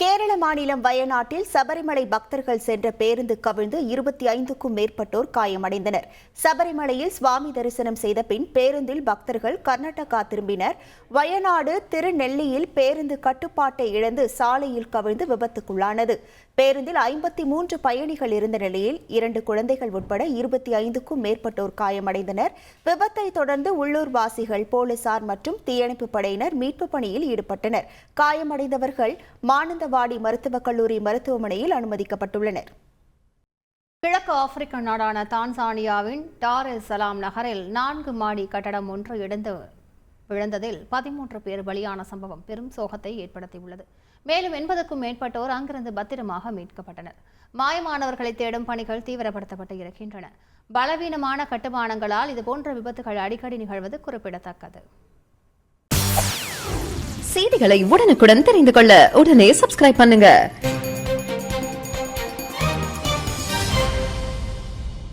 கேரள மாநிலம் வயநாட்டில் சபரிமலை பக்தர்கள் சென்ற பேருந்து கவிழ்ந்து 25க்கும் மேற்பட்டோர் காயமடைந்தனர். சபரிமலையில் சுவாமி தரிசனம் செய்த பின் பேருந்தில் பக்தர்கள் கர்நாடகா திரும்பினர். வயநாடு திருநெல்லியில் பேருந்து கட்டுப்பாட்டை இழந்து சாலையில் கவிழ்ந்து விபத்துக்குள்ளானது. பேருந்தில் 53 பயணிகள் இருந்த நிலையில் 2 குழந்தைகள் உட்பட 25க்கும் மேற்பட்டோர் காயமடைந்தனர். விபத்தை தொடர்ந்து உள்ளூர்வாசிகள், போலீசார் மற்றும் தீயணைப்பு படையினர் மீட்பு பணியில் ஈடுபட்டனர். காயமடைந்தவர்கள் மானந்தவாடி மருத்துவக் கல்லூரி மருத்துவமனையில் அனுமதிக்கப்பட்டுள்ளனர். கிழக்கு ஆப்பிரிக்க நாடான தான்சானியாவின் டார் எஸ் சலாம் நகரில் 4 மாடி கட்டடம் ஒன்று இடிந்து விழுந்ததில் 13 பேர் பலியான சம்பவம் பெரும் சோகத்தை ஏற்படுத்தியுள்ளது. மேலும் 80க்கும் மேற்பட்டோர் அங்கிருந்து பத்திரமாக மீட்கப்பட்டனர். மாயமானவர்களை தேடும் பணிகள் தீவிரப்படுத்தப்பட்டு இருக்கின்றன. பலவீனமான கட்டுமானங்களால் இதுபோன்ற விபத்துகள் அடிக்கடி நிகழ்வது குறிப்பிடத்தக்கது. செய்திகளை உடனுக்குடன் தெரிந்து கொள்ள உடனே சப்ஸ்கிரைப் பண்ணுங்க.